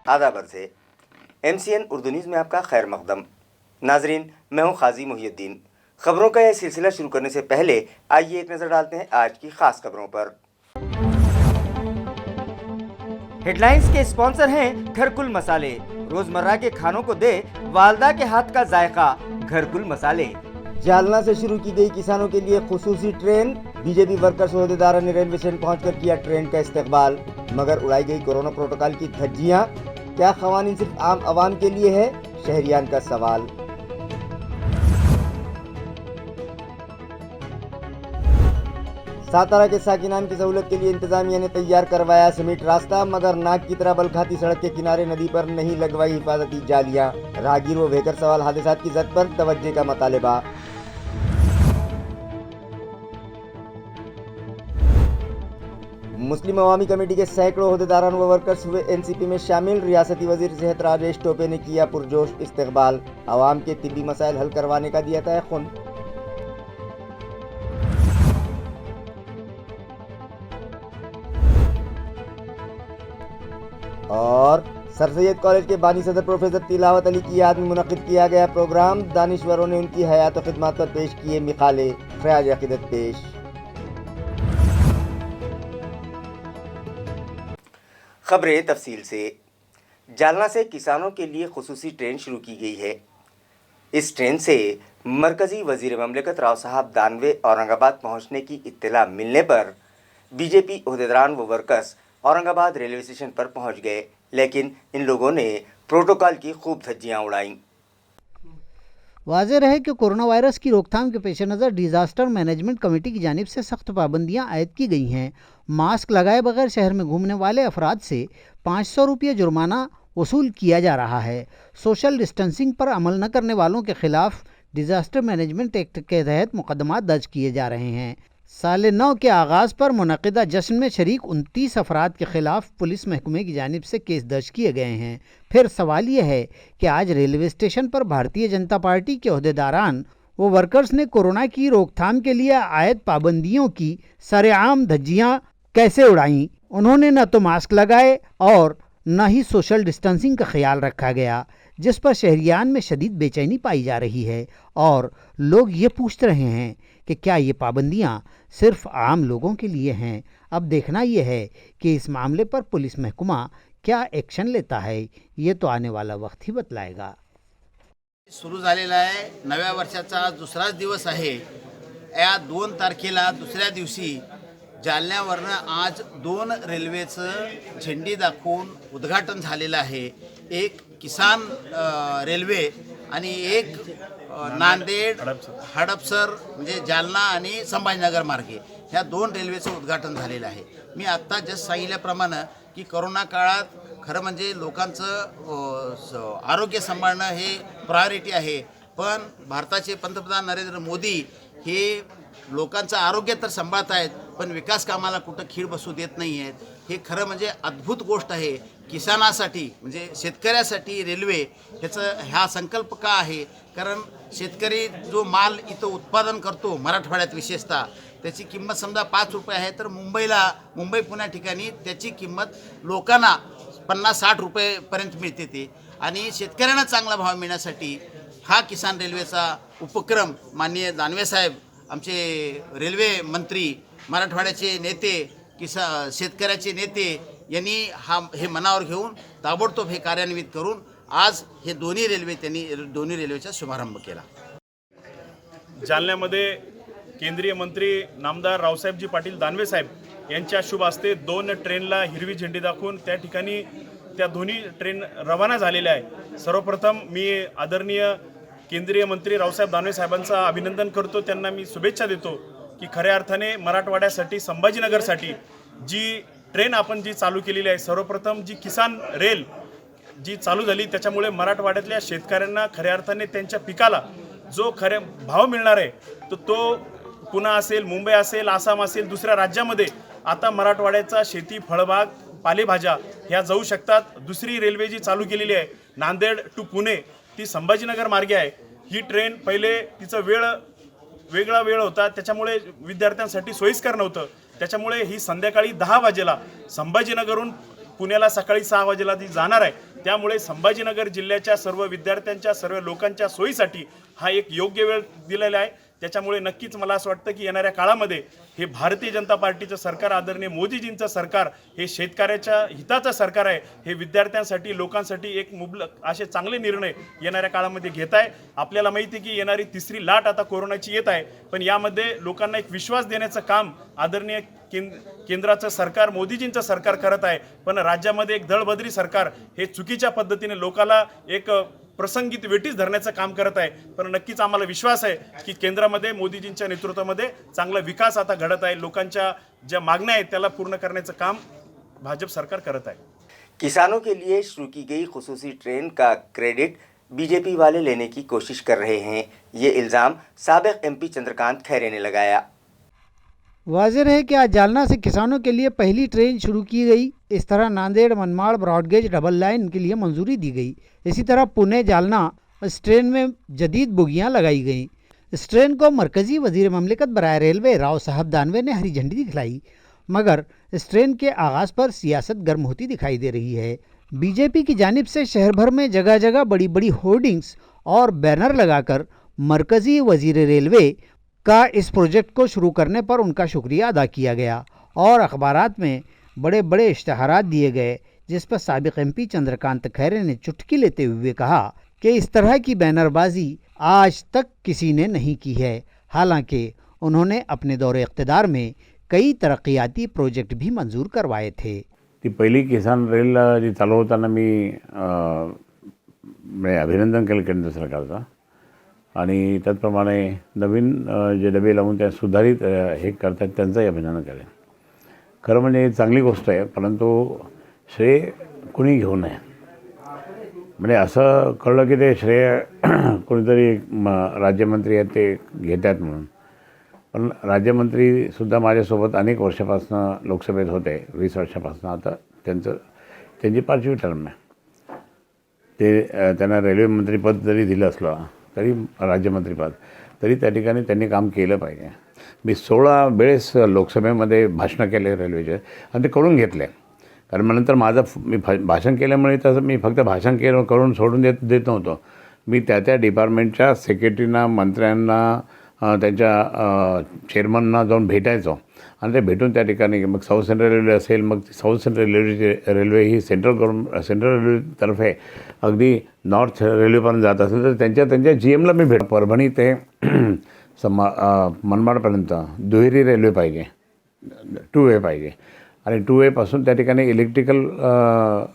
आदाब अर्ज़ है। MCN उर्दू न्यूज़ में आपका खैर मकदम। नाजरीन, मैं हूँ खाजी मुहियुद्दीन। खबरों का यह सिलसिला शुरू करने से पहले आइए एक नज़र डालते हैं आज की खास खबरों पर। हेडलाइंस के स्पॉन्सर हैं घरकुल मसाले। रोजमर्रा के खानों को दे वालदा के हाथ का जायका, घरकुल मसाले। जालना से शुरू की गई किसानों के लिए खुसूसी ट्रेन। बीजेपी वर्कर्स और अहदेदारों ने रेलवे स्टेशन पहुंचकर किया ट्रेन का इस्तकबाल, मगर उड़ाई गई कोरोना प्रोटोकॉल की धज्जियां। क्या क़वानीन सिर्फ आम आवाम के लिए है? शहरियान का सवाल। सातारा के साकिनान की सहूलत के लिए इंतजामिया ने तैयार करवाया सीमेंट रास्ता, मगर नाक की तरह बल खाती सड़क के किनारे नदी पर नहीं लगवाई हिफाजती जालियां। राहगीर व व्हीकल सवाल हादसात की जद पर तवज्जो का मुतालबा। मुस्लिम अवामी कमेटी के सैकड़ों अहदेदारान व वर्कर्स हुए NCP में शामिल। रियासती वजीर सेहत राजेश टोपे ने किया पुरजोश इस्तकबाल। आवाम के तिब्बी मसाइल हल करवाने का दिया तयक़ुन। और सर सैयद कॉलेज के बानी सदर प्रोफेसर तिलावत अली की याद में मुनक़िद किया गया प्रोग्राम। दानिश्वरों ने उनकी हयात व खिदमत पर पेश किए मिसाले, ख़राज अक़ीदत पेश। खबरें तफसील से। जालना से किसानों के लिए खुसूसी ट्रेन शुरू की गई है। इस ट्रेन से मरकज़ी वज़ीर ममलिकत राव साहब दानवे औरंगाबाद पहुंचने की इत्तला मिलने पर बीजेपी अहदेदारान व वर्कर्स औरंगाबाद रेलवे स्टेशन पर पहुंच गए, लेकिन इन लोगों ने प्रोटोकॉल की खूब धज्जियां उड़ाईं। वाज़ेह है कि कोरोना वायरस की रोकथाम के पेश नज़र डिज़ास्टर मैनेजमेंट कमेटी की जानिब से सख्त पाबंदियाँ आयद की गई हैं। मास्क लगाए बगैर शहर में घूमने वाले अफराद से 500 रुपये जुर्माना वसूल किया जा रहा है। सोशल डिस्टेंसिंग पर अमल न करने वालों के खिलाफ डिज़ास्टर मैनेजमेंट एक्ट के तहत मुकदमा दर्ज किए जा रहे हैं। साल नौ के आगाज़ पर मुनक़िदा जश्न में शरीक 29 अफराद के खिलाफ पुलिस महकमे की जानिब से केस दर्ज किए गए हैं। फिर सवाल यह है कि आज रेलवे स्टेशन पर भारतीय जनता पार्टी के अहदेदारान व वर्कर्स ने कोरोना की रोकथाम के लिए आयद पाबंदियों की सरेआम धज्जियां कैसे उड़ाईं। उन्होंने न तो मास्क लगाए और न ही सोशल डिस्टेंसिंग का ख्याल रखा गया, जिस पर शहरियान में शदीद बेचैनी पाई जा रही है और लोग ये पूछ रहे हैं कि क्या ये पाबंदियां सिर्फ आम लोगों के लिए हैं। अब देखना यह है कि इस मामले पर पुलिस महकमा क्या एक्शन लेता है, ये तो आने वाला वक्त ही बतलाएगा। सुरू झालेला आहे नव्या वर्षाचा आज दुसराच दिवस आहे। या 2 तारखेला दुसऱ्या दिवशी जालन्यावरनं आज 2 रेल्वेचं झेंडी दाखवून उद्घाटन झालेलं आहे। एक किसान रेल्वे आणि एक नांदेड हडपसर म्हणजे जालना आणि संभाजीनगर मार्गे ह्या 2 रेल्वेचं उद्घाटन झालेलं आहे। मी आत्ता जस्ट सांगितल्याप्रमाणे की कोरोना काळात खरं म्हणजे लोकांचं आरोग्य सांभाळणं हे प्रायोरिटी आहे, पण भारताचे पंतप्रधान नरेंद्र मोदी हे लोकांचं आरोग्य तर सांभाळत आहेत, पण विकास कामाला कुठं खीळ बसू देत नाही आहेत। हे खरं म्हणजे अद्भुत गोष्ट आहे। किसानासाठी म्हणजे शेतकऱ्यासाठी रेल्वे ह्या संकल्प का आहे, कारण शेतकरी जो माल इथं उत्पादन करतो मराठवाड्यात विशेषतः त्याची किंमत समजा 5 रुपये आहे, तर मुंबई पुण्या ठिकाणी त्याची किंमत लोकांना 50-60 रुपयेपर्यंत मिळते ते। आणि शेतकऱ्यांना चांगला भाव मिळण्यासाठी हा किसान रेल्वेचा उपक्रम माननीय दानवे साहेब आमचे रेल्वे मंत्री, मराठवाड्याचे नेते, शेतकऱ्याचे नेते यांनी हे मनावर घेऊन ताबडतोब हे कार्यान्वित करून आज हे दोन्ही रेल्वेचा शुभारंभ केला। जालन्यामध्ये केंद्रीय मंत्री नामदार रावसाहेबजी पाटील दानवे साहेब यांच्या शुभ हस्ते 2 ट्रेनला हिरवी झेंडी दाखवून त्या ठिकाणी त्या दोन्ही ट्रेन रवाना झालेल्या आहे। सर्वप्रथम मी आदरणीय केंद्रीय मंत्री रावसाहेब दानवे साहेबांचं अभिनंदन करतो, त्यांना मी शुभेच्छा देतो की खऱ्या अर्थाने मराठवाड्यासाठी संभाजीनगरसाठी जी ट्रेन आपण जी चालू केलेली आहे, सर्वप्रथम जी किसान रेल जी चालू झाली त्याच्यामुळे मराठवाड्यातल्या शेतकऱ्यांना खऱ्या अर्थाने त्यांच्या पिकाला जो खरे भाव मिळणार आहे तो पुणे असेल, मुंबई असेल, आसाम असेल, दुसऱ्या राज्यामध्ये आता मराठवाड्याचा शेती, फळबाग, पालेभाज्या ह्या जाऊ शकतात। दुसरी रेल्वे जी चालू केलेली आहे नांदेड टू पुणे ती संभाजीनगर मार्गे आहे। ही ट्रेन पहिले तिचा वेगळा वेळ होता, त्याच्यामुळे विद्यार्थ्यांसाठी सोयीस्कर नव्हतं। त्याच्यामुळे ही संध्याकाळी 10 वाजेला संभाजीनगरहून पुण्याला सकाळी 6 वाजेला ती जाणार आहे। त्यामुळे संभाजीनगर जिल्ह्याच्या सर्व विद्यार्थ्यांच्या सर्व लोकांच्या सोयीसाठी हा एक योग्य वेळ दिलेला आहे. त्याच्यामुळे नक्कीच मला असं वाटतं की येणाऱ्या काळामध्ये हे भारतीय जनता पार्टीचं सरकार, आदरणीय मोदीजींचं सरकार, हे शेतकऱ्याच्या हिताचं सरकार आहे. हे विद्यार्थ्यांसाठी, लोकांसाठी एक मुबलक असे चांगले निर्णय येणाऱ्या काळामध्ये घेत आहे. आपल्याला माहिती आहे की येणारी तिसरी लाट आता कोरोनाची येत आहे, पण यामध्ये लोकांना एक विश्वास देण्याचं काम आदरणीय केंद्राचं सरकार, मोदीजींचं सरकार करत आहे. पण राज्यामध्ये एक दळबद्री सरकार हे चुकीच्या पद्धतीने लोकाला एक प्रसंगी वेटीस धरण्याचं काम करत आहे. पण नक्कीच आम्हाला विश्वास आहे की केंद्रामध्ये मोदीजींच्या नेतृत्वामध्ये चांगला विकास आता घडत आहे. लोकांच्या ज्या मागण्या आहेत त्याला पूर्ण करण्याचं काम भाजप सरकार करत आहे. किसानों के लिए शुरू की गई खुसूसी ट्रेन का क्रेडिट बीजेपी वाले लेने की कोशिश कर रहे हैं, ये इल्ज़ाम साबिक एमपी चंद्रकांत खैरे ने लगाया। वाज़ेह है कि आज जालना से किसानों के लिए पहली ट्रेन शुरू की गई। इस तरह Nanded Manmad broad gauge double line के लिए मंजूरी दी गई। इसी तरह पुणे जालना इस ट्रेन में जदीद बोगियां लगाई गईं। इस ट्रेन को मरकज़ी वज़ीर ममलिकत बराए रेलवे राव साहब दानवे ने हरी झंडी दिखलाई, मगर इस ट्रेन के आगाज़ पर सियासत गर्म होती दिखाई दे रही है। बीजेपी की जानिब से शहर भर में जगह जगह बड़ी बड़ी होर्डिंग्स और बैनर लगाकर मरकज़ी वज़ीर रेलवे का इस प्रोजेक्ट को शुरू करने पर उनका शुक्रिया अदा किया गया और अखबारात में बड़े बड़े इश्तहारात दिए गए, जिस पर साबिक एमपी चंद्रकांत खैरे ने चुटकी लेते हुए कहा कि इस तरह की बैनरबाजी आज तक किसी ने नहीं की है। हालांकि उन्होंने अपने दौरे इक़्तिदार में कई तरक्याती प्रोजेक्ट भी मंजूर करवाए थे। ती पहिली किसान रेल जी चालू होताना मी अभिनंदन केलं केंद्र सरकारचा आणि त्याचप्रमाणे नवीन जे डबे लावून त्या सुधारित हे करतात त्यांचंही अभिनंदन करेन। खरं म्हणजे चांगली गोष्ट आहे, परंतु श्रेय कुणी घेऊ नये। म्हणजे असं कळलं की ते श्रेय कोणीतरी राज्यमंत्री आहेत ते घेतात म्हणून, पण राज्यमंत्रीसुद्धा माझ्यासोबत अनेक वर्षापासून लोकसभेत होते, 20 वर्षापासून। आता त्यांची 5वी टर्म आहे। ते त्यांना रेल्वे मंत्रीपद जरी दिलं असलं तरी राज्यमंत्रीपद तरी त्या ठिकाणी त्यांनी काम केलं पाहिजे। मी 16 वेळेस लोकसभेमध्ये भाषणं केले रेल्वेचे आणि ते करून घेतले, कारण मग नंतर मी भाषण केल्यामुळे तसं मी फक्त भाषण करून सोडून देत नव्हतो। मी त्या डिपार्टमेंटच्या सेक्रेटरींना, मंत्र्यांना, त्यांच्या चेअरमनना जाऊन भेटायचो आणि ते भेटून त्या ठिकाणी मग साऊथ सेंट्रल रेल्वे असेल, मग साऊथ सेंट्रल रेल्वे ही सेंट्रल रेल्वेतर्फे अगदी नॉर्थ रेल्वेपर्यंत जात असेल तर त्यांच्या GMला मी परभणी ते मनमाडपर्यंत दुहेरी रेल्वे पाहिजे, 2 वे पाहिजे आणि 2 वेपासून त्या ठिकाणी इलेक्ट्रिकल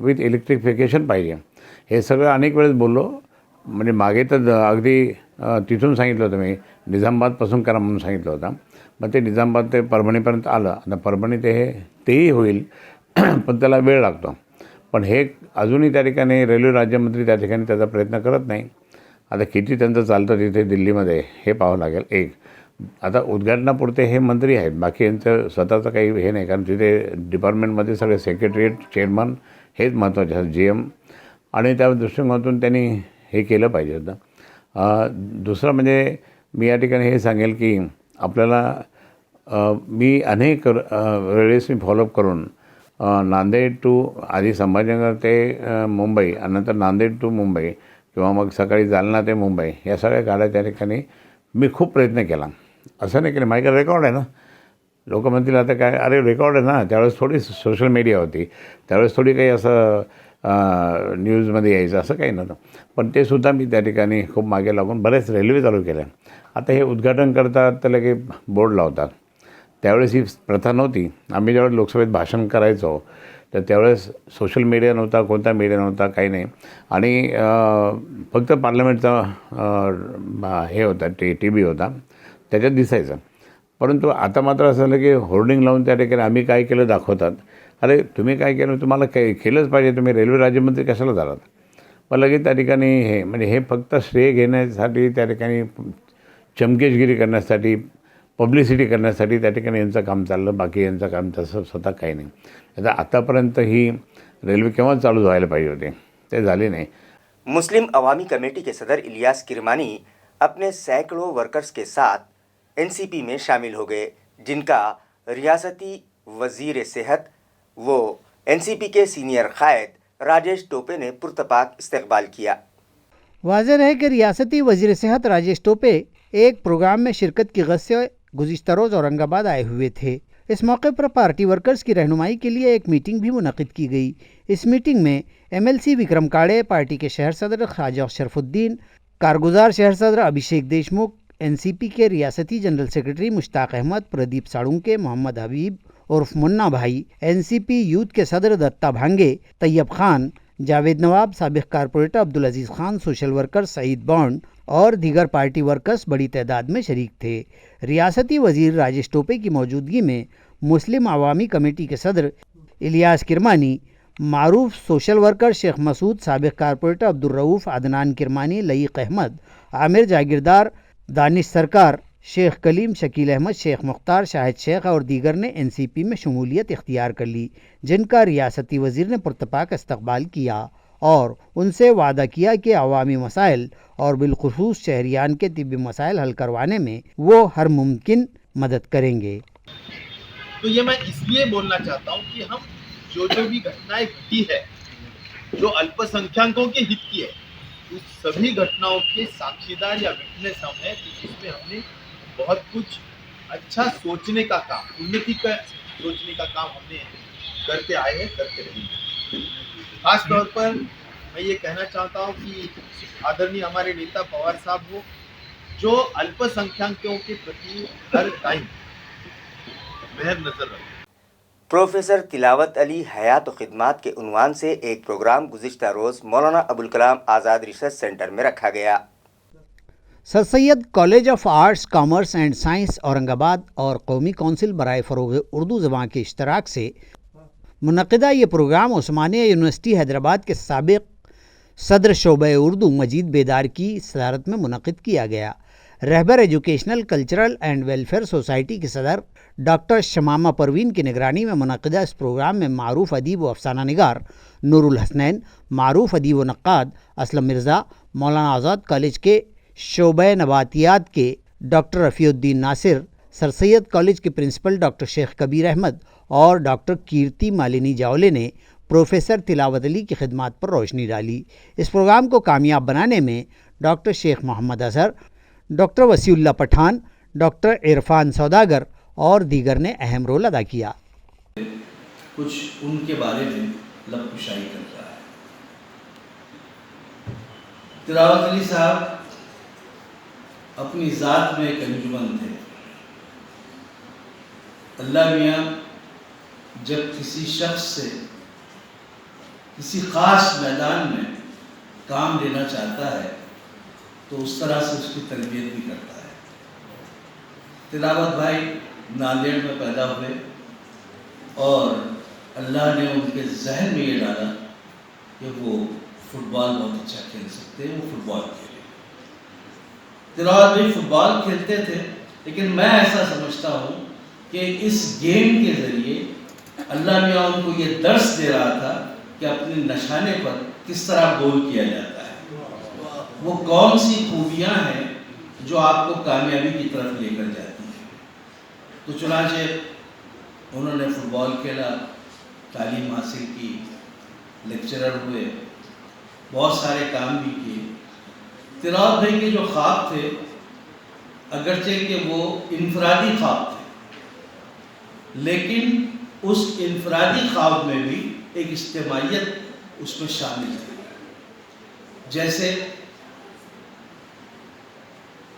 विथ इलेक्ट्रिफिकेशन पाहिजे। हे सगळं अनेक वेळेस बोललो, म्हणजे मागे तर अगदी तिथून सांगितलं होतं मी, निजामाबादपासून करा म्हणून सांगितलं होतं। मग ते निजामाबाद ते परभणीपर्यंत आलं, आता परभणी तेही होईल पण त्याला वेळ लागतो। पण हे अजूनही त्या ठिकाणी रेल्वे राज्यमंत्री त्या ठिकाणी त्याचा प्रयत्न करत नाही। आता किती त्यांचं चालतं तिथे दिल्लीमध्ये हे पाहावं लागेल। एक आता उद्घाटनापुरते हे मंत्री आहेत, बाकी यांचं स्वतःचं काही हे नाही, कारण तिथे डिपार्टमेंटमध्ये सगळे सेक्रेटरिएट, चेअरमन हेच महत्त्वाचे आहेत, GM, आणि त्या दृष्टिकोनातून त्यांनी हे केलं पाहिजे होतं। दुसरं म्हणजे मी या ठिकाणी हे सांगेल की आपल्याला मी अनेक वेळेस मी फॉलोअप करून नांदेड टू आधी संभाजीनगर ते मुंबई आणि नंतर नांदेड टू मुंबई किंवा मग सकाळी जालना ते मुंबई या सगळ्या गाड्या त्या ठिकाणी मी खूप प्रयत्न केला। असं नाही केलं, माझ्याकडे रेकॉर्ड आहे ना। लोक म्हणतील आता काय, अरे रेकॉर्ड आहे ना। त्यावेळेस थोडी सोशल मीडिया होती, त्यावेळेस थोडी काही असं न्यूजमध्ये यायचं असं काही नव्हतं, पण ते सुद्धा मी त्या ठिकाणी खूप मागे लागून बरेच रेल्वे चालू केल्या। आता हे उद्घाटन करतात तर लगे बोर्ड लावतात, त्यावेळेस ही प्रथा नव्हती। आम्ही ज्यावेळेस लोकसभेत भाषण करायचो तर त्यावेळेस सोशल मीडिया नव्हता, कोणता मीडिया नव्हता, काही नाही, आणि फक्त पार्लमेंटचा हे होता, TV होता, त्याच्यात दिसायचं। परंतु आता मात्र असं झालं की होर्डिंग लावून त्या ठिकाणी आम्ही काय केलं दाखवतात। अरे तुम्ही काय केलं, तुम्हाला काय केलंच पाहिजे, तुम्ही रेल्वे राज्यमंत्री कशाला झालात? मग लगेच त्या ठिकाणी हे म्हणजे हे फक्त श्रेय घेण्यासाठी, त्या ठिकाणी चमकेशगिरी करण्यासाठी, पब्लिसिटी करण्यासाठी त्या ठिकाणी यांचं काम चाललं, बाकी यांचं काम तसं स्वतः काही नाही। आता आतापर्यंत ही रेल्वे केव्हा चालू व्हायला पाहिजे होते, ते झाले नहीं। मुस्लिम अवामी कमेटी के सदर इलियास किरमानी अपने सैकड़ों वर्कर्स के साथ NCP में शामिल हो गए, जिनका रियासती वजीर सेहत वो NCP के सीनियर कायद राजेश टोपे ने पुरतपाक इस्तकबाल किया। वाज़ेह है कि रियासती वज़ीर सेहत राजेश टोपे एक प्रोग्राम में शिरकत की गरज से गुज़िश्ता रोज़ औरंगाबाद आए हुए थे। इस मौके पर पार्टी वर्कर्स की रहनुमाई के लिए एक मीटिंग भी मुनक़िद की गई। इस मीटिंग में MLC विक्रम काड़े, पार्टी के शहर सदर ख्वाजा शरफुद्दीन, कारगुजार शहर सदर अभिषेक देशमुख, NCP के रियासती जनरल सेक्रेटरी मुश्ताक अहमद, प्रदीप साड़ुंके, मोहम्मद हबीब उर्फ मुन्ना भाई, NCP यूथ के सदर दत्ता भांगे, तैयब खान, जावेद नवाब, साबिक corporator Abdul Aziz Khan, social worker Saeed Bond और दीगर पार्टी वर्कर्स बड़ी तादाद में शरीक थे। रियासती वज़ीर राजेश टोपे की मौजूदगी में मुस्लिम अवामी कमेटी के सदर इलियास किरमानी, मारूफ सोशल वर्कर शेख मसूद, साबिक कारपोरेटर अब्दुल रऊफ़, अदनान किरमानी, लईक अहमद, आमिर जागीरदार, दानिश सरकार, शेख कलीम, शकील अहमद, शेख मुख्तार, शाहिद शेख और दीगर ने NCP में शमूलियत इख्तियार कर ली, जिनका रियासती वज़ीर ने पुरतपाक इस्तकबाल किया और उनसे वादा किया कि अवामी मसाइल और बिलखुसूस शहरियान के तिब्बी मसाइल हल करवाने में वो हर मुमकिन मदद करेंगे। तो ये मैं इसलिए बोलना चाहता हूँ कि हम जो भी घटनाएं घटी है जो अल्पसंख्यकों के हित की है, उस सभी घटनाओं के साक्षीदार या विटनेस हम हैं, जिसमें हमने बहुत कुछ अच्छा सोचने का काम, उन्नति का सोचने का काम हमने करते आए हैं, करते रहेंगे। खास तौर पर मैं ये कहना चाहता हूँ कि आदरणीय हमारे नेता पवार साहब हो, जो अल्पसंख्यकों के प्रति हर टाइम मेहर नजर रखते। प्रोफेसर तिलावत अली हयात व खिदमात के उन्वान से एक प्रोग्राम गुज़िश्ता रोज़ मौलाना अबुल कलाम आज़ाद रिसर्च सेंटर में रखा गया। Sir Syed college of arts, commerce and science Aurangabad और कौमी कौंसिल बराए फ़रोग़ उर्दू ज़बान के इश्तराक से मुनक़िदा ये प्रोग्राम उस्मानिया यूनिवर्सिटी हैदराबाद के साबिक़ सदर शोबे उर्दू मजीद बेदार की सदारत में मुनक़िद किया गया। Rahbar educational cultural and welfare society के सदर डॉक्टर शमामा परवीन की निगरानी में मुनक़िदा इस प्रोग्राम में मारूफ अदीब व अफसाना निगार नूरुल हसनैन, मारूफ अदीब व नक्काद असलम मिर्ज़ा, मौलाना आज़ाद कॉलेज के शोबे नबातियात के doctor Rafiuddin Nasir, sir Syed college के प्रिंसिपल डॉक्टर शेख कबीर अहमद और डॉक्टर कीर्ति मालिनी जावले ने प्रोफेसर तिलावत अली की खिदमात पर रोशनी डाली। इस प्रोग्राम को कामयाब बनाने में doctor Sheikh Mohammad Azhar, doctor Wasiullah Pathan, doctor Irfan Saudagar और दीगर ने अहम रोल अदा किया। कुछ उनके बारे में लबकुशाई कर रहा है। तिलावत अली साहब अपनी ज़ात में एक अंजुमन थे। अल्लाह मियाँ जब किसी शख्स से किसी ख़ास मैदान में काम लेना चाहता है तो उस तरह से उसकी तरबियत भी करता है। तिलावत भाई नांदेड़ में पैदा हुए और अल्लाह ने उनके जहन में ये डाला कि वो फुटबॉल बहुत अच्छा खेल सकते हैं, वो फुटबॉल खेले। तिलावत भाई फुटबॉल खेलते थे, लेकिन मैं ऐसा समझता हूँ कि इस गेम के ज़रिए अल्लाह मियाँ उनको ये दर्स दे रहा था कि अपने निशाने पर किस तरह गोल किया जाता है, वो कौन सी खूबियाँ हैं जो आपको कामयाबी की तरफ लेकर जाती हैं। तो चुनांचे उन्होंने फुटबॉल खेला, तालीम हासिल की, लेक्चरर हुए, बहुत सारे काम भी किए। तिलावत भाई के जो ख्वाब थे, अगरचे कि वो इनफरादी ख्वाब थे, लेकिन उस इनफरादी ख्वाब में भी एक इज्तिमाइयत उसमें शामिल थी। जैसे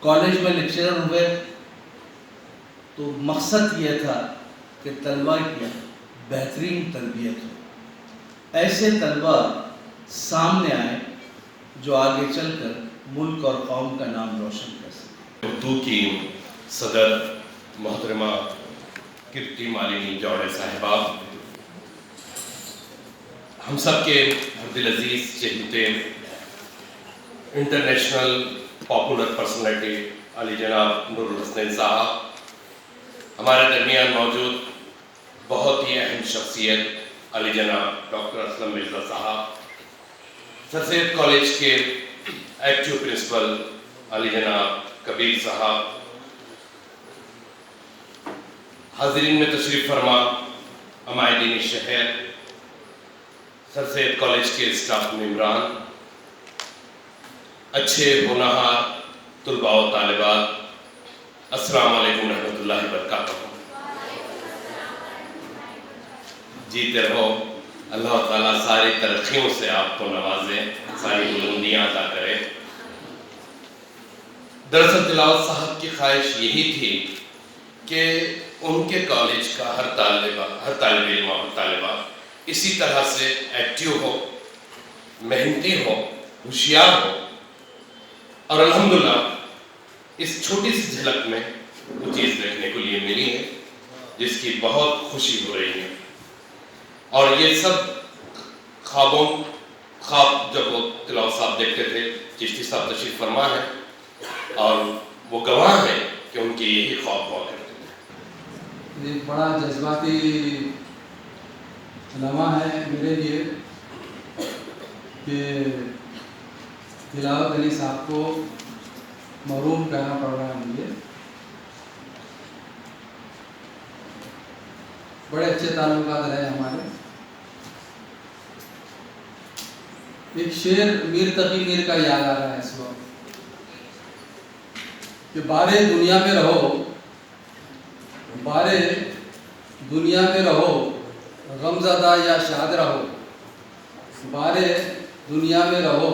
कॉलेज में लेक्चरर हुए तो मकसद ये था कि तलबा की बेहतरीन तरबियत हो, ऐसे तलबा सामने आए जो आगे चलकर मुल्क और कौम का नाम रोशन कर सके। उर्दू की सदर मोहतरमा कीर्ति मालिनी जावले साहिबा, हम सब के अब्दुल अजीज़ चहेते इंटरनेशनल पॉपुलर पर्सनैलिटी अली जनाब नूरुल हसनैन साहब, हमारे दरमियान मौजूद बहुत ही अहम शख्सियत अली जनाब डॉक्टर असलम मिर्ज़ा साहब, सर सैयद कॉलेज के एक्टिव प्रिंसिपल अली जनाब कबीर साहब, हाज़रीन में तशरीफ़ फरमा अमायदीन शहर, सर सैयद कॉलेज के स्टाफ मेंबरान, अच्छे होनहार तुलबा व तालिबात, अस्सलाम वालेकुम रहमतुल्लाहि व बरकातहू। जीते रहो, अल्लाह ताला सारी तरक्कियों से आपको नवाजे, सारी बुलंदियां अता करे। दरअसल तिलावत साहब की ख्वाहिश यही थी कि उनके कॉलेज का हर तालिब इल्म और तालिबा इसी तरह से एक्टिव हो, मेहनती हो, होशियार हो, और अल्हम्दुलिल्लाह इस छोटी सी झलक में वो चीज़ देखने को लिए मिली है जिसकी बहुत खुशी हो रही है। और ये सब ख्वाब जब वो तिलावत साहब देखते थे, चिश्ती साहब तशरीफ फरमा है और वो गवाह है कि उनके यही ख्वाब हुआ करते थे। एक बड़ा जज्बाती लम्हा है मेरे लिए कि तिलावत अली साहब को महरूम कहना पड़ रहा है मुझे। बड़े अच्छे ताल्लुकात रहे हमारे। एक शेर मीर तकी मीर का याद आ रहा है इस वक्त कि बारे दुनिया में रहो, बारे दुनिया में रहो, गमज़दा या शाद रहो, बारे दुनिया में रहो,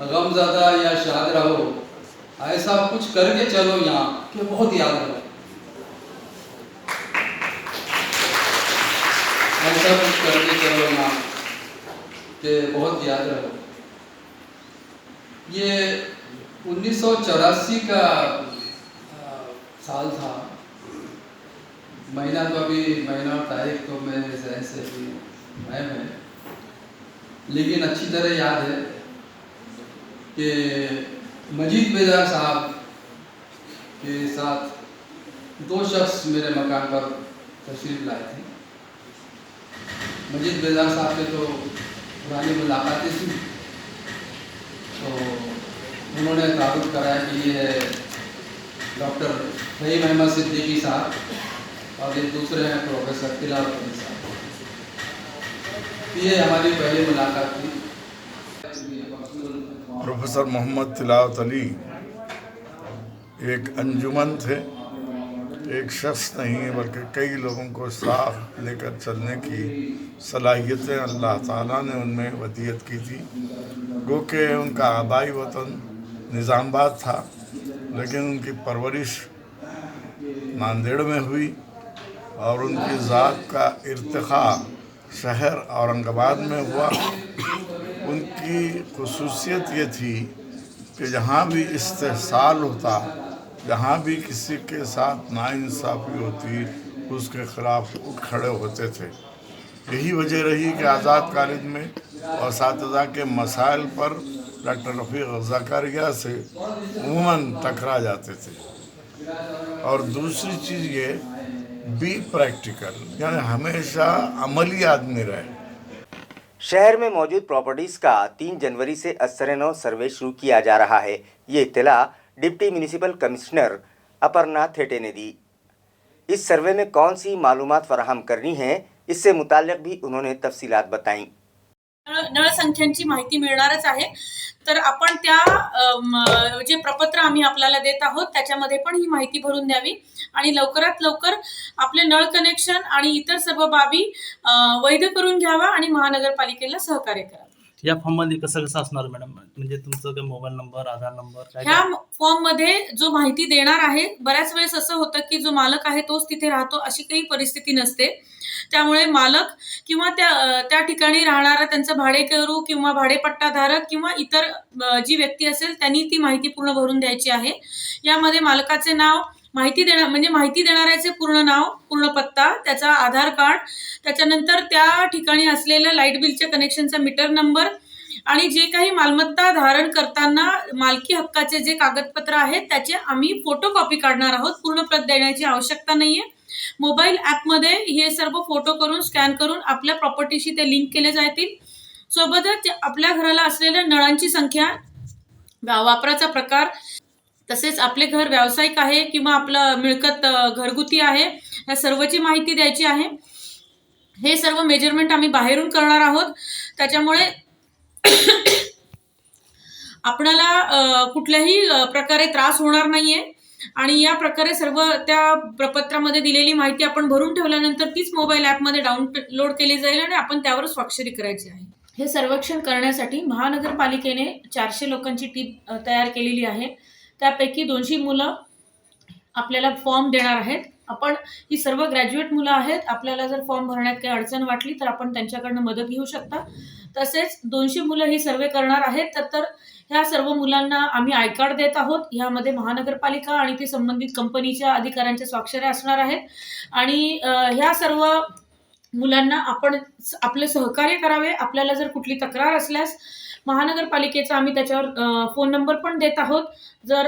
गमज़दा या शाद रहो, ऐसा कुछ करके चलो यहाँ कि बहुत याद रहो। ऐसा कुछ करके चलो यहाँ कि बहुत याद रहो। ये 1984 का साल था। महीना तो अभी महीना और तारीख तो मेरे जहन से भी गायब है, लेकिन अच्छी तरह याद है कि मजीद बेदार साहब के साथ दो शख्स मेरे मकान पर तशरीफ लाए थे। मजीद बेदार साहब से तो पुरानी मुलाकातें थी, तो उन्होंने तारुफ कराया कि ये है डॉक्टर फहीम अहमद सिद्दीकी साहब और ये दूसरे हैं प्रोफेसर तिलावत अली साहब। ये हमारी पहली मुलाकात थी। प्रोफेसर मोहम्मद तिलावत अली एक अंजुमन थे, एक शख्स नहीं बल्कि कई लोगों को साथ लेकर चलने की सलाहियतें अल्लाह ताला ने उनमें वदियत की थी। गो कि उनका आबाई वतन निज़ामाबाद था, लेकिन उनकी परवरिश नांदेड़ में हुई और उनकी ज़ात का इर्तिक़ा शहर औरंगाबाद में हुआ। उनकी खुसूसियत ये थी कि जहाँ भी इस्तेहसाल होता, जहाँ भी किसी के साथ नाइंसाफ़ी होती, उसके ख़िलाफ़ उठ खड़े होते थे। यही वजह रही कि आज़ाद कॉलेज में असातिज़ा के मसाइल पर डॉक्टर रफ़ीक ज़कारिया से उमूमन टकरा जाते थे। और दूसरी चीज़ ये बी प्रैक्टिकल, यानी हमेशा अमली आदमी रहे। शहर में मौजूद प्रॉपर्टीज का 3 जनवरी से असर-ए-नौ सर्वे शुरू किया जा रहा है। ये इत्तला deputy municipal commissioner Aparna Thete ने दी। इस सर्वे में कौन सी मालूमात फराहम करनी है, इससे मुताल्लिक भी उन्होंने तफसीलात बताईं। नळ संख्यांची माहिती मिळणारच आहे, तर आपण त्या जे प्रपत्र आम्ही आपल्याला देत आहोत त्याच्यामध्ये पण ही माहिती भरून द्यावी आणि लवकरात लवकर आपले नळ कनेक्शन आणि इतर सर्व बाबी वैध करून घ्यावा आणि महानगरपालिकेला सहकार्य करावे। या फॉर्म मध्ये कसं असणार मॅडम, म्हणजे तुमचं काय मोबाईल नंबर, आधार नंबर काय? ह्या फॉर्म मध्ये जो माहिती देणार आहे, बऱ्याच वेळेस असं होतं की जो मालक आहे तोच तिथे राहतो, अशी काही परिस्थिती नसते। त्यामुळे मालक किंवा त्या ठिकाणी राहणारा त्यांचा भाडेकरू किंवा भाडेपट्टाधारक किंवा इतर जी व्यक्ती असेल त्यांनी ती माहिती पूर्ण भरून द्यायची आहे। यामध्ये मालकाचे नाव, माहिती देणाऱ्याचे पूर्ण नाव, पूर्ण पत्ता, त्याचा आधार कार्ड, त्याच्यानंतर त्या ठिकाणी असलेल्या लाईट बिलच्या कनेक्शनचा मीटर नंबर आणि जे काही मालमत्ता धारण करताना मालकी हक्काचे जे कागदपत्र आहेत त्याचे आम्ही फोटोकॉपी काढणार आहोत। पूर्ण प्रत देण्याची आवश्यकता नाहीये। मोबाईल ॲपमध्ये हे सर्व फोटो करून स्कॅन करून आपल्या प्रॉपर्टीशी ते लिंक केले जातील। सोबतच आपल्या घराला असलेल्या नळांची संख्या, वापराचा प्रकार, तसेच आपले घर व्यावसायिक आहे किंवा आपलं मिळकत घरगुती आहे, या सर्वची माहिती द्यायची आहे। हे सर्व मेजरमेंट आम्ही बाहेरून करणार आहोत. त्याच्यामुळे आपणाला कुठल्याही प्रकारे त्रास होणार नाहीये. आणि या प्रकारे सर्व त्या प्रपत्रामध्ये दिलेली माहिती आपण भरून ठेवल्यानंतर तीच मोबाईल ॲपमध्ये डाउनलोड केली जाईल आणि आपण त्यावर स्वाक्षरी करायची आहे. हे सर्वेक्षण करण्यासाठी महानगरपालिकेने 400 लोकांची टीम तयार केलेली आहे. त्यापैकी 200 मुलं आपल्याला फॉर्म देणार आहेत. आपण ही सर्व ग्रॅज्युएट मुलं आहेत. आपल्याला जर फॉर्म भरण्यात काही अडचण वाटली तर आपण त्यांच्याकडनं मदत घेऊ शकता. तसेच 200 मुलं ही सर्वे करणार आहेत. तर ह्या सर्व मुलांना आम्ही आय कार्ड देत आहोत. ह्यामध्ये महानगरपालिका आणि ती संबंधित कंपनीच्या अधिकाऱ्यांच्या स्वाक्षऱ्या असणार आहेत. आणि ह्या सर्व मुलांना आपण आपले सहकार्य करावे. आपल्याला जर कुठली तक्रार असल्यास महानगरपालिकेचा आम्ही त्याच्यावर फोन नंबर पण देत आहोत. जर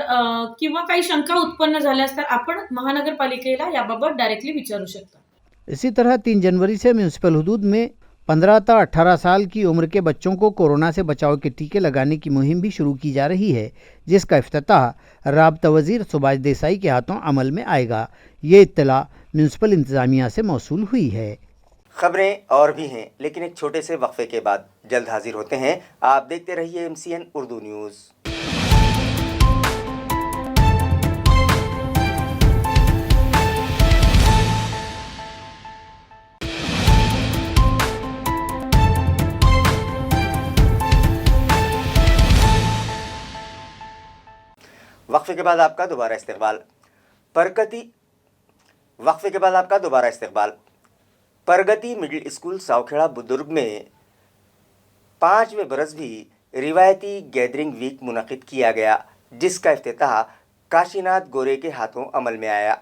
किंवा काही शंका उत्पन्न झाल्यास तर आपण महानगरपालिकेला याबाबत डायरेक्टली विचारू शकता. इसी तरह 3 जनवरी से म्यूनसिपल हदूद में 15 से 18 साल की उम्र के बच्चों को कोरोना से बचाव के टीके लगाने की मुहिम भी शुरू की जा रही है, जिसका इफ्तिताह राब्ता वजीर सुभाष देसाई के हाथों अमल में आएगा. ये इत्तला म्यूनसिपल इंतजामिया से मौसूल हुई है. खबरें और भी हैं, लेकिन एक छोटे से वक्फे के बाद जल्द हाजिर होते हैं. आप देखते रहिए MCN उर्दू न्यूज़. वक्फे के बाद आपका दोबारा इस्तकबाल. प्रगति मिडिल स्कूल सावखेड़ा बुजुर्ग में 5वें बरस भी रिवायती गैदरिंग वीक मुनक़िद किया गया, जिसका इफ्तिताह काशीनाथ गोरे के हाथों अमल में आया.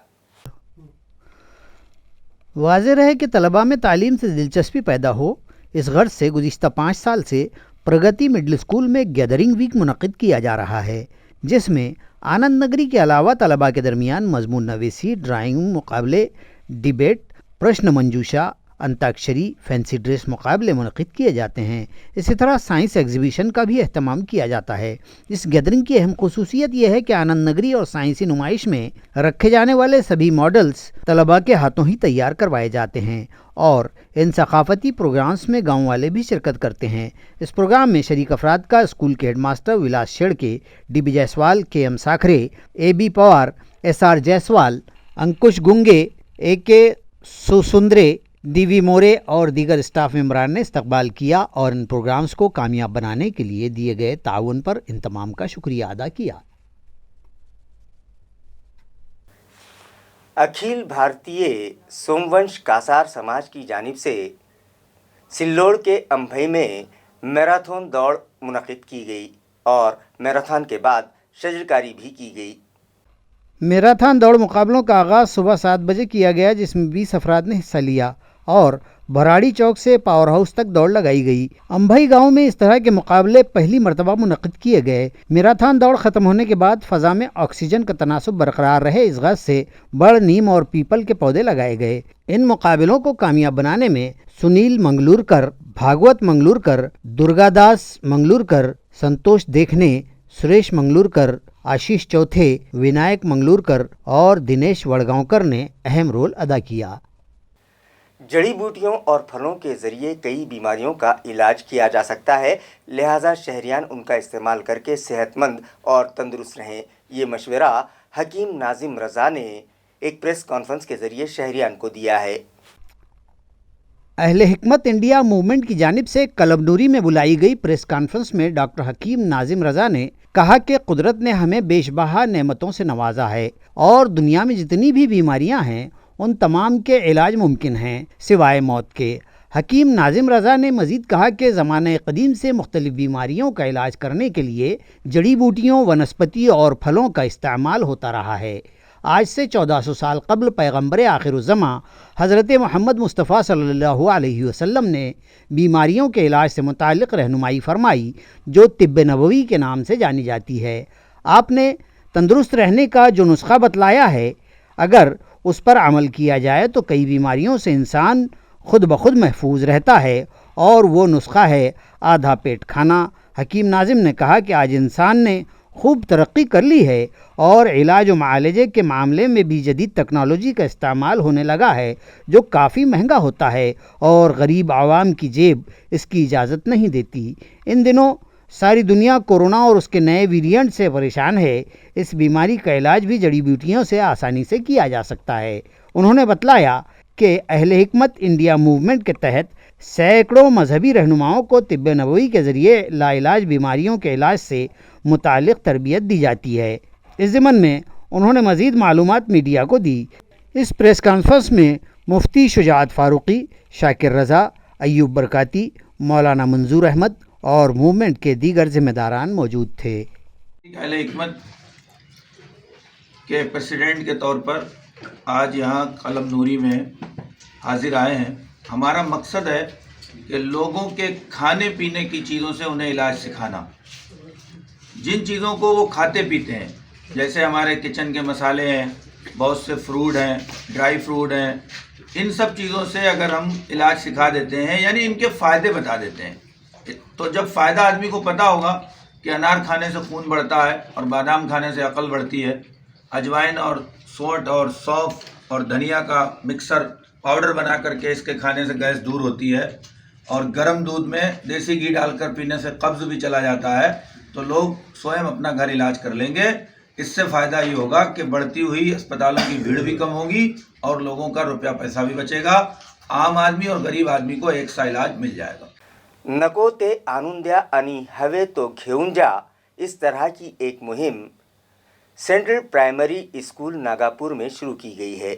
वाज़ेह रहे कि तलबा में तालीम से दिलचस्पी पैदा हो, इस गर्ज से गुज़िश्ता 5 साल से प्रगति मिडिल स्कूल में गैदरिंग वीक मुनक़िद किया जा रहा है, जिसमें आनंद नगरी के अलावा तलबा के दरमियान मजमून नवीसी, ड्राइंग मुकाबले, डिबेट, प्रश्न मंजूशा, अंताक्षरी, फैंसी ड्रेस मुकाबले मुनक़िद किए जाते हैं. इसी तरह साइंस एग्जीबिशन का भी अहतमाम किया जाता है. इस गैदरिंग की अहम खसूसियत यह है कि आनंद नगरी और साइंसी नुमाइश में रखे जाने वाले सभी मॉडल्स तलबा के हाथों ही तैयार करवाए जाते हैं और इन सकाफती प्रोग्राम्स में गाँव वाले भी शिरकत करते हैं. इस प्रोग्राम में शरीक अफराद का स्कूल के headmaster Vilas Shedke, DB Jaiswal, KM Sakhare, AB Pawar, SR Jaiswal, Ankush Gunge, AK Susundare, DV More और दीगर स्टाफ मेंबरान ने इस्तकबाल किया और इन प्रोग्राम्स को कामयाब बनाने के लिए दिए गए ताउन पर इन तमाम का शुक्रिया अदा किया. अखिल भारतीय सोमवंश कासार समाज की जानिब से सिल्लोड़ के अंभई में मैराथन दौड़ मुनक़िद की गई और मैराथन के बाद शजरकारी भी की गई. मैराथन दौड़ मुकाबलों का आगाज़ सुबह 7 बजे किया गया, जिसमें 20 अफराद ने हिस्सा लिया और भराड़ी चौक से पावर हाउस तक दौड़ लगाई गई. अंभई गांव में इस तरह के मुकाबले पहली मरतबा मुनक़िद किए गए. मैराथन दौड़ ख़त्म होने के बाद फ़ज़ा में ऑक्सीजन का तनासुब बरकरार रहे, इस गज़ से बड़, नीम और पीपल के पौधे लगाए गए. इन मुकाबलों को कामयाब बनाने में सुनील मंगलूरकर, भागवत मंगलूरकर, दुर्गादास मंगलूरकर, संतोष देखने, सुरेश मंगलूरकर, आशीष चौथे, विनायक मंगलूरकर और दिनेश वड़गांवकर ने अहम रोल अदा किया. जड़ी बूटियों और फलों के ज़रिए कई बीमारियों का इलाज किया जा सकता है, लिहाजा शहरियान उनका इस्तेमाल करके सेहतमंद और तंदुरुस्त रहें. ये मशवरा हकीम नाजिम रज़ा ने एक प्रेस कॉन्फ्रेंस के ज़रिए शहरियान को दिया है. अहले हिकमत इंडिया मूवमेंट की जानिब से कलमनूरी में बुलाई गई प्रेस कॉन्फ्रेंस में डॉक्टर हकीम नाजिम रज़ा ने कहा कि कुदरत ने हमें बेशबहा नेमतों से नवाजा है और दुनिया में जितनी भी बीमारियां हैं उन तमाम के इलाज मुमकिन हैं सिवाय मौत के. हकीम नाजिम रज़ा ने मज़ीद कहा कि ज़माने क़दीम से मुख्तलिफ़ बीमारियों का इलाज करने के लिए जड़ी बूटियों, वनस्पति और फलों का इस्तेमाल होता रहा है. आज से 1400 साल कबल पैगम्बर आखिरुज़्ज़मा हज़रत मोहम्मद मुस्तफ़ा सल्लल्लाहु अलैहि वसल्लम ने बीमारियों के इलाज से मुताल्लिक़ रहनुमाई फरमाई, जो तिब्ब नबवी के नाम से जानी जाती है. आपने तंदुरुस्त रहने का जो नुस्खा बतलाया है, अगर उस पर अमल किया जाए तो कई बीमारियों से इंसान खुद ब खुद महफूज रहता है और वो नुस्खा है आधा पेट खाना. हकीम नाजिम ने कहा कि आज इंसान ने खूब तरक्की कर ली है और इलाज व मुआलजे के मामले में भी जदीद टेक्नोलॉजी का इस्तेमाल होने लगा है, जो काफ़ी महंगा होता है और गरीब आवाम की जेब इसकी इजाज़त नहीं देती। इन दिनों सारी दुनिया कोरोना और उसके नए वेरिएंट से परेशान है। इस बीमारी का इलाज भी जड़ी बूटियों से आसानी से किया जा सकता है। उन्होंने बतलाया कि अहले हिकमत इंडिया मूवमेंट के तहत सैकड़ों मजहबी रहनुमाओं को तिब्ब नबवी के ज़रिए लाइलाज बीमारियों के इलाज से मुतालिक तरबियत दी जाती है। इस ज़िमन में उन्होंने मज़ीद मालूमात मीडिया को दी। इस प्रेस कॉन्फ्रेंस में मुफ्ती शुजात फारूकी, शाकिर रज़ा, अय्यूब बरकाती, मौलाना मंजूर अहमद और मूवमेंट के दीगर जिम्मेदारान मौजूद थे। अहले हिकमत के प्रेसिडेंट के तौर पर आज यहाँ कलम नूरी में हाजिर आए हैं। हमारा मकसद है कि लोगों के खाने पीने की चीज़ों से उन्हें इलाज सिखाना। जिन चीज़ों को वो खाते पीते हैं, जैसे हमारे किचन के मसाले हैं, बहुत से फ्रूट हैं, ड्राई फ्रूट हैं, इन सब चीज़ों से अगर हम इलाज सिखा देते हैं, यानी इनके फ़ायदे बता देते हैं, तो जब फ़ायदा आदमी को पता होगा कि अनार खाने से खून बढ़ता है और बादाम खाने से अकल बढ़ती है, अजवाइन और सौंठ और सौंफ और धनिया का मिक्सर पाउडर बना करके इसके खाने से गैस दूर होती है, और गर्म दूध में देसी घी डालकर पीने से कब्ज़ भी चला जाता है, तो लोग स्वयं अपना घर इलाज कर लेंगे। इससे फ़ायदा ये होगा कि बढ़ती हुई अस्पतालों की भीड़ भी कम होगी और लोगों का रुपया पैसा भी बचेगा। आम आदमी और गरीब आदमी को एक सा इलाज मिल जाएगा। नको ते आणून द्या आणि हवे तो घेऊन जा, इस तरह की एक मुहिम सेंट्रल प्राइमरी स्कूल नागापुर में शुरू की गई है।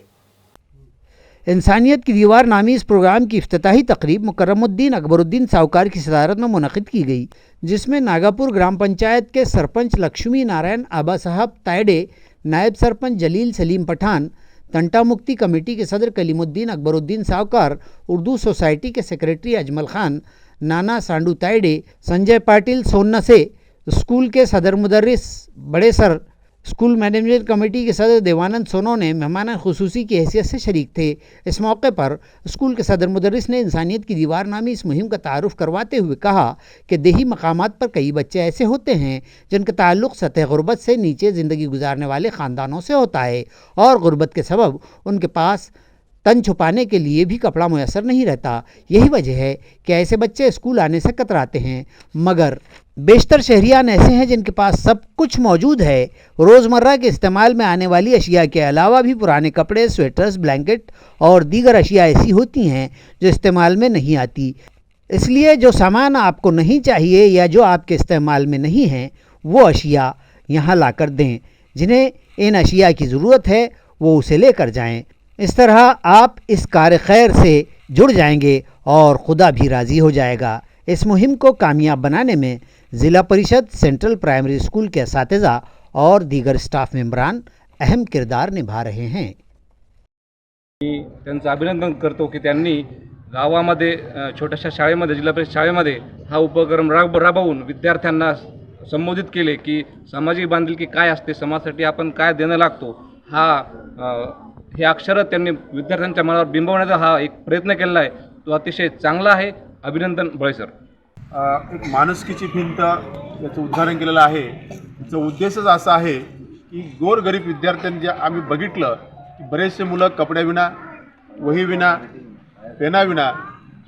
इंसानियत की दीवार नामी इस प्रोग्राम की इफ्तिताही तकरीब मुकर्रमुद्दीन अकबरुद्दीन साहूकार की सदारत में मुनक़िद की गई, जिसमें नागापुर ग्राम पंचायत के सरपंच लक्ष्मी नारायण आबा साहब तायडे, नायब सरपंच जलील सलीम पठान, तंटा मुक्ति कमेटी के सदर कलीमुद्दीन अकबरुद्दीन साहूकार, उर्दू सोसाइटी के सेक्रेटरी अजमल खान, नाना सांडू तायडे, संजय पाटिल सोन्नसे, स्कूल के सदर मुदर्रिस बड़े सर, स्कूल मैनेजमेंट कमेटी के सदर देवानंद सोनो ने मेहमान खुसूसी की हैसियत से शरीक थे। इस मौके पर स्कूल के सदर मुदर्रिस ने इंसानियत की दीवार नामी इस मुहिम का तारुफ करवाते हुए कहा कि देही मकामात पर कई बच्चे ऐसे होते हैं जिनका ताल्लुक़ सतह गुर्बत से नीचे ज़िंदगी गुजारने वाले ख़ानदानों से होता है और गुर्बत के सबब उनके पास तन छुपाने के लिए भी कपड़ा मुयसर नहीं रहता। यही वजह है कि ऐसे बच्चे स्कूल आने से कतराते हैं, मगर बेशतर शहरियान ऐसे हैं जिनके पास सब कुछ मौजूद है। रोज़मर्रा के इस्तेमाल में आने वाली अशिया के अलावा भी पुराने कपड़े, स्वेटर्स, ब्लैंकेट और दीगर अशिया ऐसी होती हैं जो इस्तेमाल में नहीं आती। इसलिए जो सामान आपको नहीं चाहिए या जो आपके इस्तेमाल में नहीं है, वो अशिया यहाँ ला कर दें। जिन्हें इन अशिया की ज़रूरत है वो उसे लेकर जाएं। इस तरह आप इस कार खैर से जुड़ जाएंगे और खुदा भी राज़ी हो जाएगा। इस मुहिम को कामयाब बनाने में ज़िला परिषद, सेंट्रल प्राइमरी स्कूल के असातिज़ा और दीगर स्टाफ मेंबरान अहम किरदार निभा रहे हैं। मी त्यांचं अभिनंदन करतो की त्यांनी गावामध्ये छोट्याशा शाळेमध्ये, जिल्हा परिषद शाळेमध्ये हा उपक्रम राबवून विद्यार्थ्यांना संबोधित केले की सामाजिक बांधिलकी काय असते, समाजासाठी आपण काय देणं लागतो, हे अक्षर त्यांनी विद्यार्थ्यांच्या मनावर बिंबवण्याचा हा एक प्रयत्न केलेला आहे, तो अतिशय चांगला आहे। अभिनंदन बळे सर। एक माणुसकीची भिंत याचं उद्घाटन केलेलं आहे। याचा उद्देशच असा आहे की गोरगरीब विद्यार्थ्यांचे आम्ही बघितलं की बरेचसे मुलं कपड्याविना, वहीविना, पेनाविना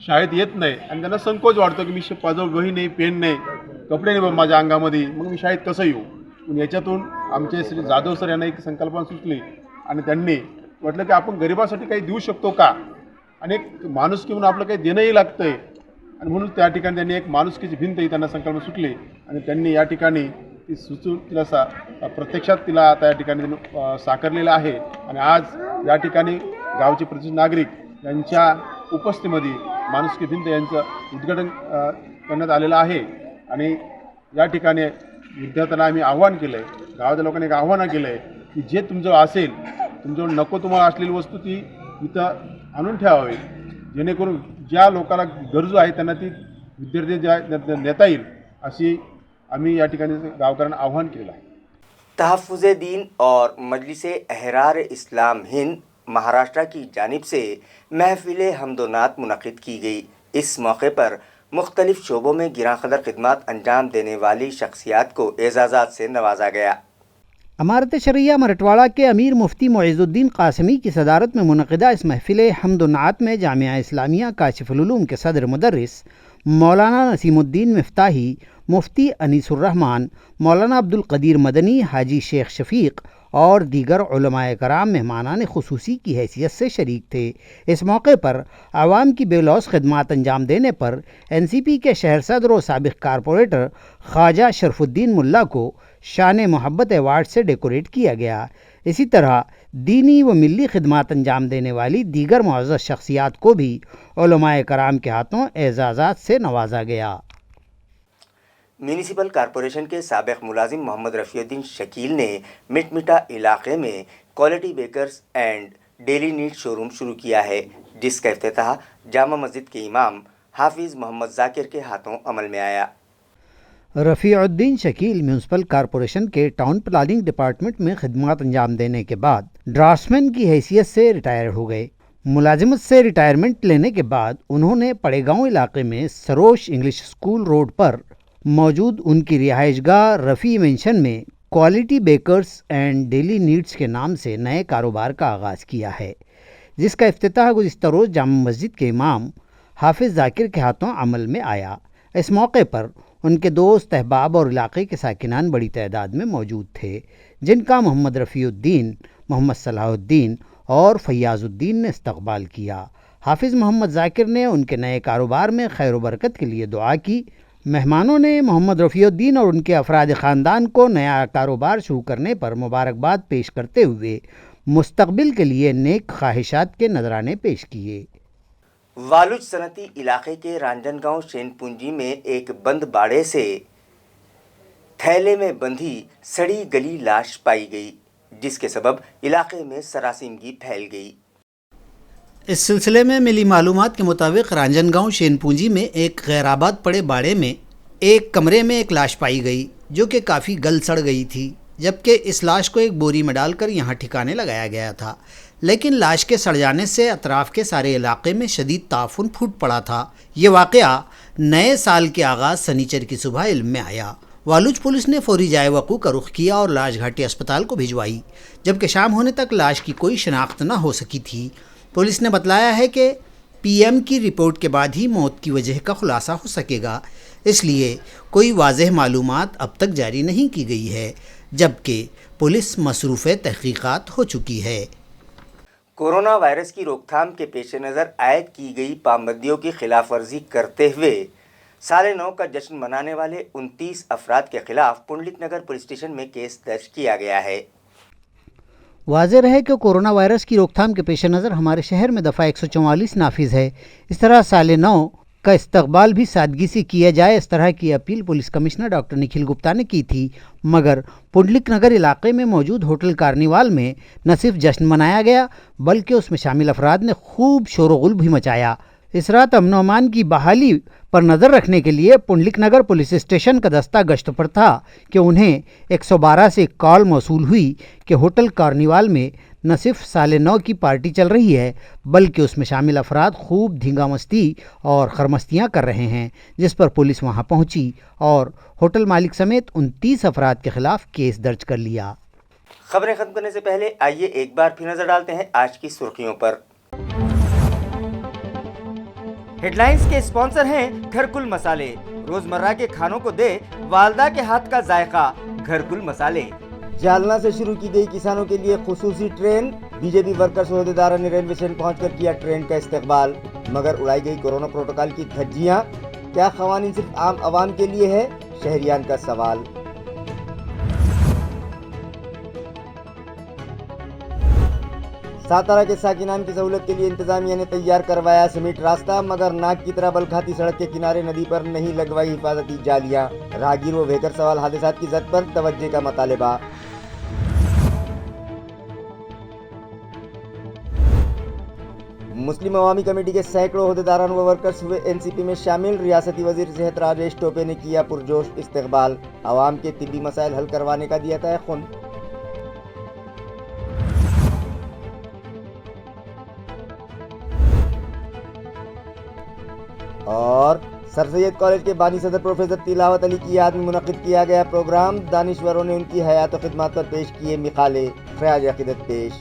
शाळेत येत नाही आणि त्यांना संकोच वाटतो की मी माझं वही नाही, पेन नाही, कपडे नाही माझ्या अंगामध्ये, मग मी शाळेत कसं येऊ। पण याच्यातून आमचे श्री जाधव सर यांना एक संकल्पना सुचली आणि त्यांनी म्हटलं की आपण गरिबासाठी काही देऊ शकतो का, आणि एक माणुसकी म्हणून आपलं काही देणंही लागतंय, आणि म्हणून त्या ठिकाणी त्यांनी एक माणुसकीची भिंत ही त्यांना संकल्पना सुचली आणि त्यांनी या ठिकाणी ती सुचून तिला प्रत्यक्षात तिला त्या ठिकाणी साकारलेलं आहे। आणि आज या ठिकाणी गावचे प्रतिष्ठित नागरिक यांच्या उपस्थितीमध्ये माणुसकी भिंत यांचं उद्घाटन करण्यात आलेलं आहे। आणि या ठिकाणी विद्यार्थ्यांना आम्ही आव्हान केलं आहे, गावाच्या लोकांनी एक आव्हान केलं आहे की जे तुमचं असेल, तुमच्यावर नको तुम्हाला असलेली वस्तू ती इथं आणून ठेवावी, जेणेकरून ज्या लोकांना गरजू आहे त्यांना ती विद्यार्थी नेता येईल, अशी आम्ही या ठिकाणी गावकऱ्यांना आव्हान केलं आहे। तहफ़्फ़ुज़े दीन और मजलिस अहरार इस्लाम हिंद महाराष्ट्र की जानिब से महफ़िल हमदो नात मुनक़िद की गई। इस मौके पर मुख्तलिफ शोबों में गिरां क़दर खिदमत अंजाम देने वाली शख्सियात को एजाज़ात से नवाजा गया। अमारत शरिया मरठवाड़ा के अमीर मुफ्ती मुइज़ुद्दीन कासिमी की सदारत में मुनक़िदा इस महफ़िल हम्द-ओ-नात में जामिया इस्लामिया काशिफुल उलूम के सदर मुदर्रिस मौलाना नसीमुद्दीन मिफ्ताही, मुफ्ती अनीसुर्रहमान, मौलाना अब्दुल क़दीर मदनी, हाजी शेख शफ़ीक़ और दीगर उलमाए कराम मेहमानान खुसूसी की हैसियत से शरीक थे। इस मौके पर आवाम की बेलौस खिदमत अंजाम देने पर NCP के शहर सदर और साबिक़ कारपोरेटर ख्वाजा शरफुद्दीन मुल्ला को शान मोहब्बत अवार्ड से डेकोरेट किया गया। इसी तरह दीनी व मिली खिदमत अंजाम देने वाली दीगर मुअज़्ज़ज़ शख्सियात को भी उलमाए कराम के हाथों एजाज़ात से नवाजा गया। म्यूनिसिपल कॉरपोरेशन के साबिक़ मुलाजिम मोहम्मद रफ़ीउद्दीन शकील ने मिटमिटा इलाके में quality bakers and daily need showroom शुरू किया है, जिसका इफ्तिताह जामा मस्जिद के इमाम हाफिज़ मोहम्मद जाकिर के हाथों अमल में आया। रफ़ीउद्दीन शकील म्यूनसिपल कॉरपोरेशन के टाउन प्लानिंग डिपार्टमेंट में खिदमत अंजाम देने के बाद ड्राफ्ट्समैन की हैसियत से रिटायर हो गए। मुलाजिमत से रिटायरमेंट लेने के बाद उन्होंने पड़ेगांव इलाके में सरोश इंग्लिश स्कूल रोड पर मौजूद उनकी रिहाइशगाह रफ़ी मेंशन में quality bakers and daily needs के नाम से नए कारोबार का आगाज़ किया है, जिसका इफ्तिताह गुज़िश्ता रोज़ जामा मस्जिद के इमाम हाफिज़ जाकिर के हाथों अमल में आया। इस मौके पर उनके दोस्त, अहबाब और इलाके के साकिनान बड़ी तादाद में मौजूद थे, जिनका मोहम्मद रफ़ीउद्दीन, मोहम्मद सलाहुद्दीन और फ़याज़ुद्दीन ने इस्तक़बाल किया। हाफिज़ मोहम्मद जाकिर ने उनके नए कारोबार में खैर व बरकत के लिए दुआ की। मेहमानों ने मोहम्मद रफ़ीउद्दीन और उनके अफराद ख़ानदान को नया कारोबार शुरू करने पर मुबारकबाद पेश करते हुए मुस्तक़बिल के लिए नेक ख्वाहिशात के नजराने पेश किए। वालुज सनती इलाके के रांजनगांव शेनपुंजी में एक बंद बाड़े से थैले में बंधी सड़ी गली लाश पाई गई, जिसके सबब इलाके में सरासिमगी फैल गई। इस सिलसिले में मिली मालूमात के मुताबिक रांजनगांव शेनपुंजी में एक गैराबाद पड़े बाड़े में एक कमरे में एक लाश पाई गई, जो कि काफ़ी गल सड़ गई थी, जबकि इस लाश को एक बोरी में डालकर यहाँ ठिकाने लगाया गया था। लेकिन लाश के सड़ जाने से अतराफ़ के सारे इलाके में शदीद ताफुन फूट पड़ा था। ये वाक़या नए साल के आगाज़ सनीचर की सुबह इल्म में आया। वालुज पुलिस ने फौरी जाए वक़ू का रुख किया और लाश घाटी अस्पताल को भिजवाई, जबकि शाम होने तक लाश की कोई शनाख्त न हो सकी थी। पुलिस ने बतलाया है कि PM की रिपोर्ट के बाद ही मौत की वजह का खुलासा हो सकेगा, इसलिए कोई वाज़ेह मालूमात अब तक जारी नहीं की गई है, जबकि पुलिस मसरूफ़ तहक़ीक़ात हो चुकी है। कोरोना वायरस की रोकथाम के पेश नज़र आयद की गई पाबंदियों की खिलाफ वर्जी करते हुए साल नौ का जश्न मनाने वाले 29 अफराद के खिलाफ पुंडलिक नगर पुलिस स्टेशन में केस दर्ज किया गया है। वाज़ेह है कि कोरोना वायरस की रोकथाम के पेश नज़र हमारे शहर में दफ़ा 144 नाफिज है। इस तरह साल नौ का इस्तकबाल भी सादगी से किया जाए, इस तरह की appeal police commissioner doctor Nikhil Gupta ने की थी। मगर पुंडलिक नगर इलाके में मौजूद होटल कार्निवाल में न सिर्फ जश्न मनाया गया, बल्कि उसमें शामिल अफराद ने खूब शोर-गुल भी मचाया। इस रात अमन व अमान की बहाली पर नज़र रखने के लिए पुंडलिक नगर पुलिस स्टेशन का दस्ता गश्त पर था कि उन्हें 112 से कॉल मौसूल हुई कि होटल कार्निवाल में न सिर्फ साल नौ की पार्टी चल रही है, बल्कि उसमें शामिल अफराद खूब धींगा मस्ती और खरमस्तियाँ कर रहे हैं, जिस पर पुलिस वहाँ पहुँची और होटल मालिक समेत 29 अफराद के खिलाफ केस दर्ज कर लिया। खबरें खत्म करने से पहले आइए एक बार फिर नजर डालते हैं आज की सुर्खियों पर। हेडलाइंस के स्पॉन्सर हैं घरकुल मसाले। रोजमर्रा के खानों को दे वालदा के हाथ का जायका, घरकुल मसाले। जालना से शुरू की गई किसानों के लिए खुसूसी ट्रेन। बीजेपी वर्कर्स ओहदेदारों ने रेलवे स्टेशन पहुंचकर किया ट्रेन का इस्तकबाल, मगर उड़ाई गई कोरोना प्रोटोकॉल की धज्जियां। क्या क़वानीन सिर्फ आम आवाम के लिए है? शहरियान का सवाल। सातारा के साकिनान की सहूलत के लिए इंतजामिया ने तैयार करवाया सीमेंट रास्ता, मगर नाक की तरह बलखाती सड़क के किनारे नदी पर नहीं लगवाई हिफाजती जालियां। राहगीर व व्हीकल सवाल हादसात की जद पर तवज्जो का मुतालिबा। मुस्लिम अवामी कमेटी के सैकड़ों ओहदेदारान व वर्कर्स हुए NCP में शामिल। रियासती वजीर सेहत राजेश टोपे ने किया पुरजोश इस्तकबाल। अवाम के तिब्बी मसाइल हल करवाने का दिया तयक़ुन। और सर सैयद कॉलेज के बानी सदर प्रोफेसर तिलावत अली की याद में मुनक़िद किया गया प्रोग्राम। दानिश्वरों ने उनकी हयात और खिदमत पर पेश किए मिसाले ख्याल अक़ीदत पेश।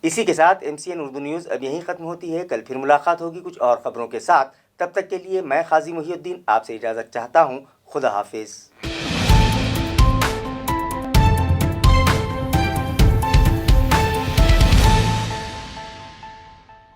इसी के साथ MCN उर्दू न्यूज़ अब यहीं ख़त्म होती है। कल फिर मुलाकात होगी कुछ और ख़बरों के साथ। तब तक के लिए मैं क़ाज़ी मुहिउद्दीन आपसे इजाज़त चाहता हूँ। खुदा हाफिज़।